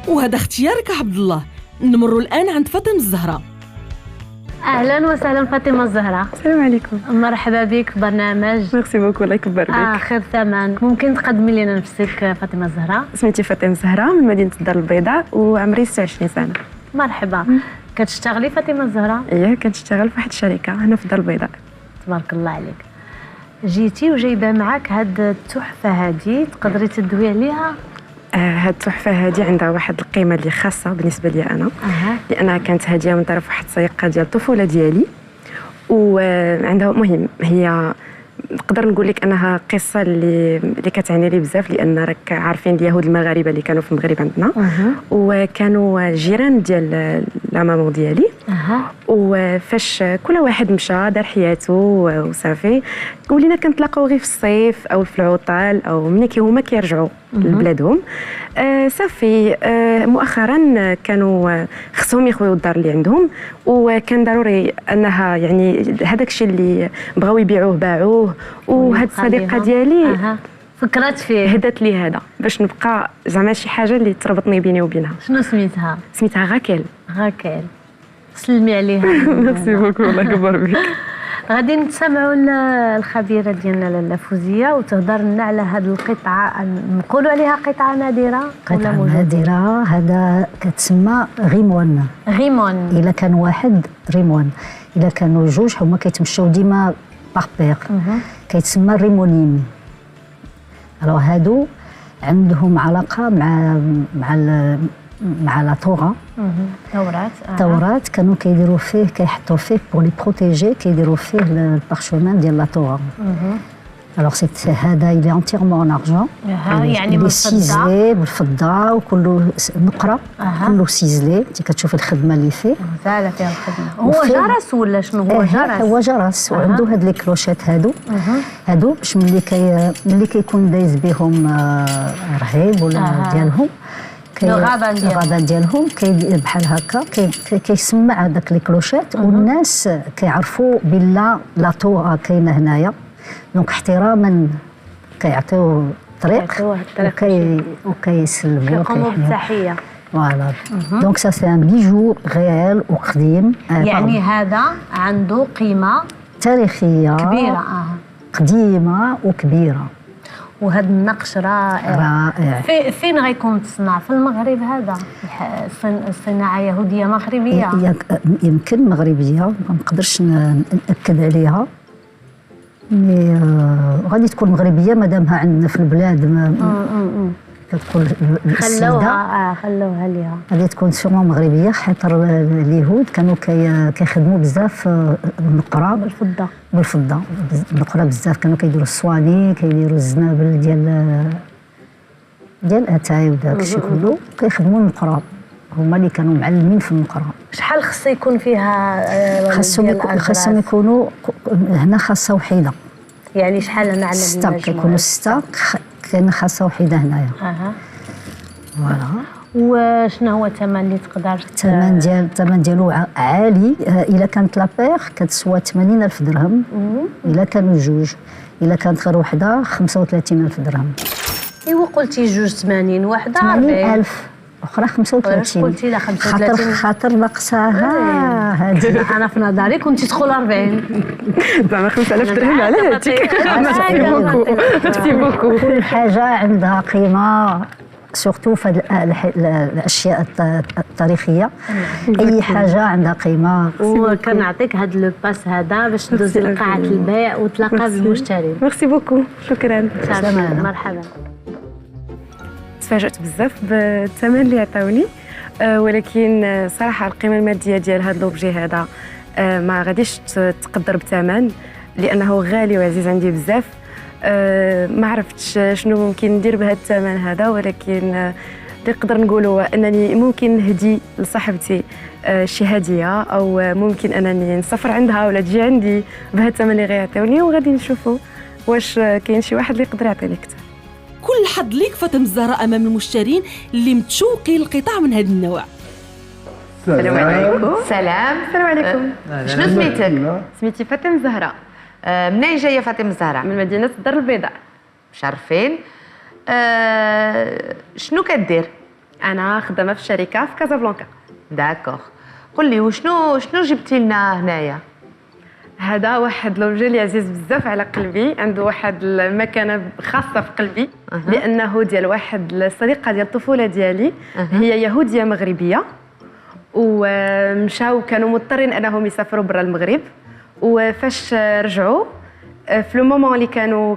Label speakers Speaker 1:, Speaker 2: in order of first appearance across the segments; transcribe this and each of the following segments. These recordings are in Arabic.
Speaker 1: وهذا اختيارك عبد الله. نمر الآن عند فاطمة الزهراء.
Speaker 2: اهلا وسهلا فاطمه الزهراء.
Speaker 3: السلام عليكم.
Speaker 2: مرحبا بك في برنامج.
Speaker 3: ميرسي بوكو، الله يكبر بك.
Speaker 2: خير ثمن. ممكن تقدمي لنا نفسك فاطمه الزهراء؟
Speaker 3: سميتي فاطمه الزهراء من مدينه الدار البيضاء وعمري 26 سنه.
Speaker 2: مرحبا. كتشتغلي فاطمه الزهراء؟
Speaker 3: اييه كنشتغل في واحد الشركه هنا في الدار البيضاء.
Speaker 2: تبارك الله عليك. جيتي وجايبه معك هاد التحفه هادي، تقدري تدوي عليها؟
Speaker 3: هاد التحفه هادي عندها واحد القيمه اللي خاصه بالنسبه لي انا، لانها كانت هديه من طرف واحد الصديقه ديال الطفوله ديالي، وعندها مهم هي نقدر نقول لك انها قصه اللي كتعني لي بزاف، لان راك عارفين اليهود المغاربه اللي كانوا في المغرب عندنا وكانوا جيران ديال لا مامون ديالي. وفاش كل واحد مشى دار حياته وصافي، ولينا كنتلاقاو غير في الصيف او في العطل او ملي هما كيرجعوا لبلادهم. صافي مؤخرا كانوا خصهم يخويو الدار اللي عندهم، وكان ضروري انها يعني هذاك الشيء اللي بغاو يبيعوه باعوه، وهاد الصديقه ديالي
Speaker 2: فكرت فيه،
Speaker 3: هدات لي هذا باش نبقى زعما شي حاجه اللي تربطني بيني وبينها.
Speaker 2: شنو سميتها؟
Speaker 3: سميتها غاكيل.
Speaker 2: غاكيل، سلمي عليها.
Speaker 3: ميرسي بوكو، الله يكبر بك.
Speaker 2: غادي نتسمعوا الخبيره ديالنا لاله فوزيه وتهضر لنا على هذه القطعه، نقولوا عليها قطعه نادره.
Speaker 4: قطعه نادره، هذا كتسمى غيمون.
Speaker 2: غيمون
Speaker 4: الا كان واحد ريمون، الا كانوا جوج هما كيتمشاو ديما باغ كيتسمى ريمونيم. الو هادو عندهم علاقه مع لا طورا. التوراة كانوا كيديروا فيه، كيحطوا فيه بور لي بروتيجي، كيديروا فيه البارشومان ديال لا طورا. الوغ سي هذا اللي انتيغمون ان ارجون،
Speaker 2: يعني بالفضه،
Speaker 4: بالفضه، وكله نقره، كله سيزلي. انت كتشوفي الخدمه اللي فيه،
Speaker 2: زاله فيها الخدمه. هو جرس ولا شنو؟ هو جرس.
Speaker 4: هو جرس، وعنده هاد لي كلوشات هادو باش ملي كيكون دايز بهم رهيب ولا ديالهم، الغابه ديالهم بحال هكا كيسمع هذاك لي كلوشات، والناس كيعرفوا بلا لا طورا كاينه هنايا. دونك احتراما كيعطيو الطريق وكيسلموا
Speaker 2: كيقوموا بالتحيه.
Speaker 4: فوالا. دونك سا سي ان بيجو غيال وقديم،
Speaker 2: يعني هذا عنده قيمه
Speaker 4: تاريخيه
Speaker 2: كبيره،
Speaker 4: قديمه وكبيره.
Speaker 2: وهذا النقش رائع. فين غيكون تصنع؟ في المغرب؟ هذا الصناعه يهوديه مغربيه؟
Speaker 4: يمكن مغربيه، ما نقدرش ناكد عليها، مي غادي تكون مغربيه مادامها عندنا في البلاد. كتقول
Speaker 2: خلوها ليها،
Speaker 4: غادي تكون سيغمون مغربيه، خاطر اليهود كانوا كيخدموا بزاف النقره بالفضه. النقره بزاف كانوا كيديروا الصواني، كيديروا الزنابل ديال اتاي وداك الشيء كله، كيخدموا النقره. هما اللي كانوا معلمين في النقره.
Speaker 2: شحال خص يكون فيها؟
Speaker 4: خاصهم يكونوا هنا خاصه وحيده.
Speaker 2: يعني شحال هنا عندنا؟
Speaker 4: 6 كيكونوا 6، كاين خاصه وحيده هنايا. فوالا.
Speaker 2: وشنو هو الثمن اللي تقدر؟
Speaker 4: الثمن ديالو عالي. الا كانت لابيغ كتسوى 80,000 درهم، الا كانوا جوج. الا كانت غير وحده 35,000 درهم.
Speaker 2: ايوا قلتي جوج 80، وحده
Speaker 4: 80,000، اخرى 35.
Speaker 2: قلتي لا 35
Speaker 4: خاطر ناقصاها هذه.
Speaker 2: انا في نظري كنتي تدخل 40.
Speaker 3: زعما 5,000 درهم على هاتيك. ميرسي بوكو.
Speaker 4: كل حاجه عندها قيمه، سورتو في الاشياء التاريخيه. اي حاجه عندها قيمه.
Speaker 2: وكنعطيك هذا لو باس هذا باش تدوزي لقاعه البيع وتلاقى بالمشتري.
Speaker 3: ميرسي بوكو، شكرا.
Speaker 2: مرحبا.
Speaker 3: تفاجأت بزاف بالثمن اللي عطاوني، ولكن صراحه القيمه الماديه ديال هذا لوبجي هذا ما غاديش تقدر بثمن، لانه غالي وعزيز عندي بزاف. ما عرفتش شنو ممكن ندير بهذا الثمن هذا، ولكن اللي نقدر نقوله انني ممكن نهدي لصاحبتي شي هديه، او ممكن انني نسافر عندها ولا تجي عندي بهذا الثمن اللي غيعطيوني، وغادي نشوفوا واش كاين شي واحد اللي يقدر يعطيني اكثر.
Speaker 1: كل الحظ ليك فاطمة الزهراء امام المشترين اللي متشوقين لقطع من هذا النوع.
Speaker 5: السلام عليكم.
Speaker 6: السلام عليكم.
Speaker 5: شنو سميتك؟
Speaker 6: سميتي فاطمة الزهراء. منين جايه فاطمة الزهراء؟
Speaker 5: من مدينه الدار البيضاء.
Speaker 6: مشرفين. شنو كدير؟
Speaker 3: انا خدامه في شركه في كازابلانكا.
Speaker 6: داكوغ. قول لي وشنو جبتي لنا هنايا؟
Speaker 3: هذا واحد لوبجي اللي عزيز بزاف على قلبي، عنده واحد المكانه خاصه في قلبي لانه ديال واحد الصديقه ديال الطفوله ديالي. هي يهوديه مغربيه ومشاو كانوا مضطرين انهم يسافروا برا المغرب، وفاش رجعوا في لو مومون اللي كانوا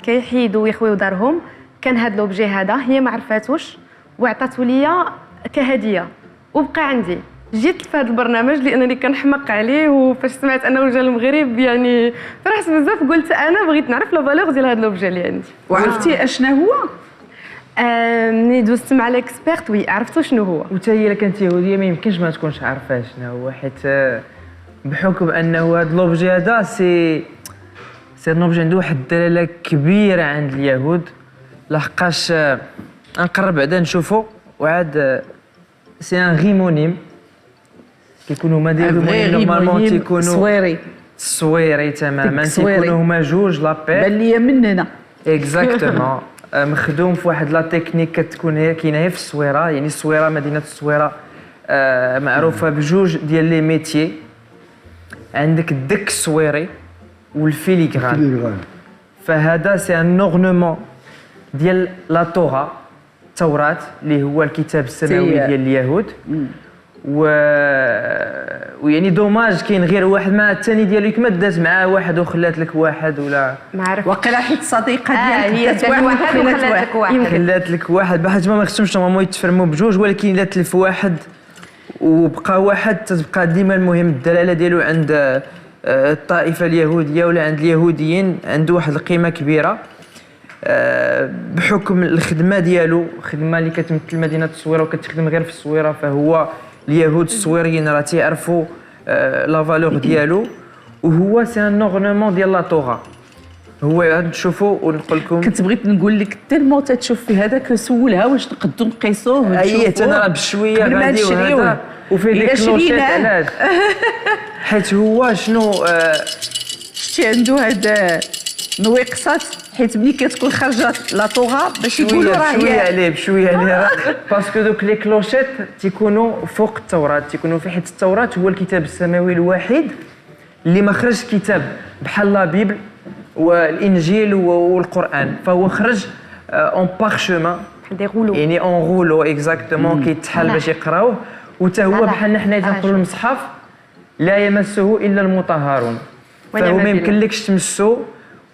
Speaker 3: كيحيدوا ويخويو دارهم كان هذا لوبجي هذا هي ما عرفاتوش وعطاتو ليا كهديه وبقى عندي. جيت في هذا البرنامج لانني كنحماق عليه، وفاش سمعت انه جا المغرب يعني فرحت بزاف، قلت انا بغيت نعرف لا فالور ديال هذا لوبجي اللي عندي.
Speaker 5: وعرفتي اشنا هو؟
Speaker 3: ملي دوزت مع ليكسبيرت وي عرفتو شنو هو.
Speaker 7: وتا هي الا كانت يهوديه ما يمكنش ما تكونش عارفه شنو هو، حيت بحكم انه هذا لوبجي هذا سي لوبجي عنده واحد الدلاله كبيره عند اليهود، لحقاش نقرب بعدا نشوفو. وعاد سي ان غيمونيم كيكونوا هما ديالو نورمالمون تيكونوا صويري تماما، تيكونوا هما جوج لابيل
Speaker 5: بان ليا مننا
Speaker 7: اكزاكتومون. مخدوم في واحد لا تكنيك كتكون هي كاينه هي في الصويره، يعني الصويره مدينه الصويره معروفه بجوج ديال لي ميتيي. عندك الدك الصويري والفيليغران. فهذا سي ان اورنمون ديال لا تورا، التوراة اللي هو الكتاب السماوي ديال اليهود. ويعني دوماج كاين غير واحد مع الثاني ديالو كما دات معاه واحد وخلات لك واحد ولا
Speaker 3: ما عرف
Speaker 5: وقيلا حيت صديقه ديالك
Speaker 6: هي دات واحد وخلات لك واحد.
Speaker 7: خلات لك واحد بحال ما خصهمش نورمالمون يتفرموا بجوج، ولكن الا تلف واحد وبقى واحد تتبقى ديما المهم الدلاله ديالو عند الطائفه اليهوديه ولا عند اليهوديين عنده واحد القيمه كبيره بحكم الخدمه ديالو، خدمه اللي كتمثل مدينه التصويره وكتخدم غير في التصويره. فهو اليهود التصويريين راه تيعرفوا لا فالور ديالو، وهو سي ان اورنمون ديال لا طوغا. هو عاد تشوفوا ونقول لكم
Speaker 5: كنت بغيت نقول لك تالمو تتشوف في هذاك سولها واش نقدروا نقيسوه ونشوفوه.
Speaker 7: انا راه بشويه
Speaker 5: قبل ما
Speaker 7: غادي وهذا وفي ديك كلوشيت. علاش؟ حيت هو شنو
Speaker 5: شتي عنده هاد نويقصات، حيت ملي كتكون خارجه لا طوغا باش يقولوا راه هي
Speaker 7: بشويه عليه باسكو دوك لي كلوشيت تيكونوا فوق التوراة، تيكونوا في حيت التوراة هو الكتاب السماوي الوحيد اللي ما خرج كتاب بحال لا بيبل والانجيل والقران، فهو خرج اون بارشمان
Speaker 3: دي غولو،
Speaker 7: يعني اون غولو اكزاكتومون كيتحل باش يقراوه. وتا هو بحالنا حنا تنقولوا المصحف لا يمسه الا المطهرون، فهو ما يمكنلكش تمسو.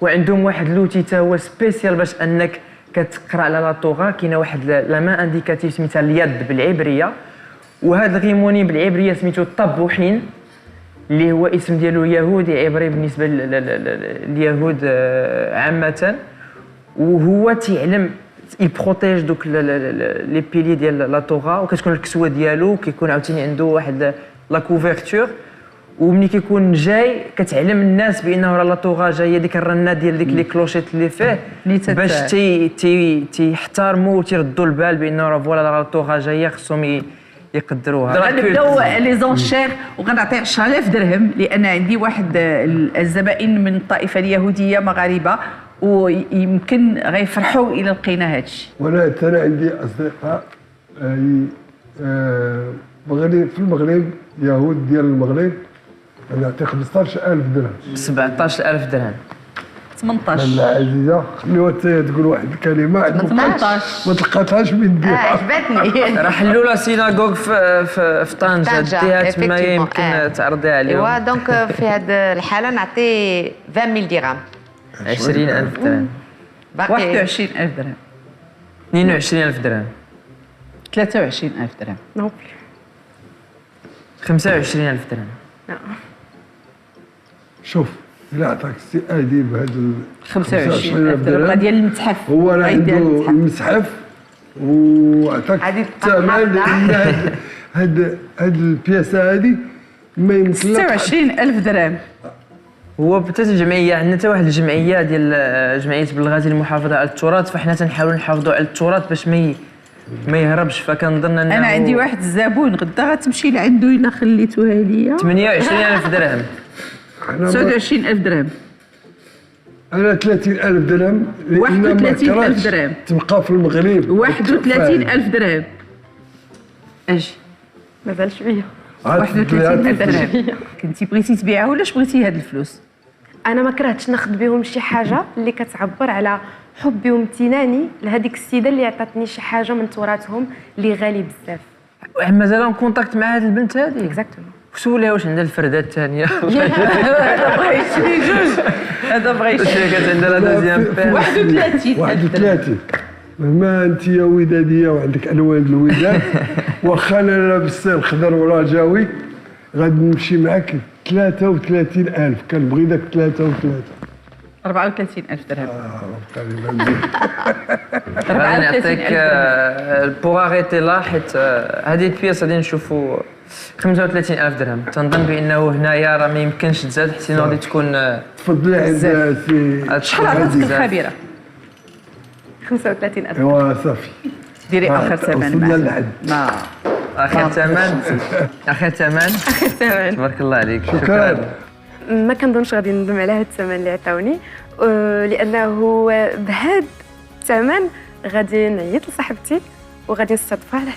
Speaker 7: وعندهم واحد لوتي تا هو سبيسيال باش انك كتقرا على لا طوغا. كاينه واحد لا ما انديكاتيف سميتها اليد بالعبريه، وهذا الغيموني بالعبريه سميتو الطبوحين اللي هو اسم ديالو يهودي عبري بالنسبه لليهود عامه. وهو تيعلم يبروتيج دوك لي بيلي ديال لا طوغا، وكتكون الكسوه ديالو كيكون عاوتاني عنده واحد لا كوفرتور. ومني كيكون جاي كتعلم الناس بانه راه لا طوغا جايه ديك الرنه ديال ديك لي كلوشيت اللي فيه باش تيحترموا وتيردوا البال بانه راه فوالا لا طوغا جايه خصهم يقدروها.
Speaker 5: غنبداو لي زونشير وغنعطي 10000 درهم لان عندي واحد الزبائن من الطائفه اليهوديه مغاربه ويمكن غيفرحوا الى لقينا هادشي.
Speaker 8: وانا انا عندي اصدقاء مغرب في المغرب، يهود ديال المغرب، نعطي 15000 درهم.
Speaker 7: 17000 درهم
Speaker 5: 18
Speaker 8: لا عزيزه خليوها تقول واحد الكلمه
Speaker 5: 18
Speaker 8: ما تلقاتهاش من ديها.
Speaker 6: عجبتني.
Speaker 7: راه حلوا لا سيناغوغ في طنجه ديها تما يمكن تعرضيها عليهم.
Speaker 6: ايوا دونك في هذه الحاله نعطي 20000 درهم.
Speaker 7: 20000 درهم.
Speaker 6: باقي
Speaker 5: 21000 درهم
Speaker 7: 22000 درهم
Speaker 5: 23000 درهم
Speaker 3: نو
Speaker 7: 25000 درهم.
Speaker 8: شوف الا عطاك السي ادي بهذا
Speaker 5: 25000 درهم ديال المتحف.
Speaker 8: هو راه عنده المتحف وعطاك الثمن هاد البياسه هذه ما يمكن
Speaker 5: 26000 درهم.
Speaker 7: هو حتى الجمعيه عندنا حتى واحد الجمعيه ديال جمعيه بلغاتي المحافظه على التراث، فحنا تنحاولوا نحافظوا على التراث باش ما يهربش. فكنظن انه
Speaker 5: انا عندي واحد الزبون غدا غتمشي لعندو الا خليتوها ليا
Speaker 7: 28000 درهم
Speaker 5: 29000 درهم.
Speaker 8: انا 30,000 درهم.
Speaker 5: 31,000 درهم
Speaker 8: تبقى في المغرب.
Speaker 5: 31,000 درهم. اجي
Speaker 3: مازال شويه.
Speaker 5: 31,000 درهم. كنتي بغيتي تبيعها ولا بغيتي هاد الفلوس؟
Speaker 3: انا ما كرهتش ناخذ بهم شي حاجه اللي كتعبر على حبي وامتناني لهذيك السيده اللي عطاتني شي حاجه من تراثهم اللي غالي بزاف.
Speaker 7: مازال اون كونتاكت مع هاد البنت هادي؟
Speaker 3: اكزاكتومون.
Speaker 7: وسوليها واش عندها الفرده الثانيه.
Speaker 5: هذا بغا يشري جوج. هذا بغا يشري.
Speaker 7: كانت عندها لا دوزيام بير.
Speaker 5: 31,000
Speaker 8: ما انت يا وداديه وعندك الوان الوداد. واخا انا لابس الخضر وراجاوي غادي نمشي معاك 33,000. كنبغي داك 33.
Speaker 5: 34,000 درهم.
Speaker 7: غادي نعطيك بوغ اريتي لا، حيت هذه البياس غادي نشوفوا 35,000 درهم. تنظن بانه هنايا راه ما يمكنش تزاد، حيت غادي تكون
Speaker 8: تفضلي عند سي.
Speaker 5: شحال عطاتك الخبيره؟
Speaker 3: 35,000.
Speaker 8: ايوا صافي.
Speaker 5: ديري اخر ثمن معاك. ما
Speaker 7: اخر ثمن. اخر ثمن.
Speaker 3: اخر ثمن.
Speaker 7: تبارك الله عليك.
Speaker 8: شكرا.
Speaker 3: ما كنظنش غادي ندم على هذا الثمن اللي عطاوني، لانه بهذا الثمن غادي نعيط لصاحبتي وغادي نستضيفها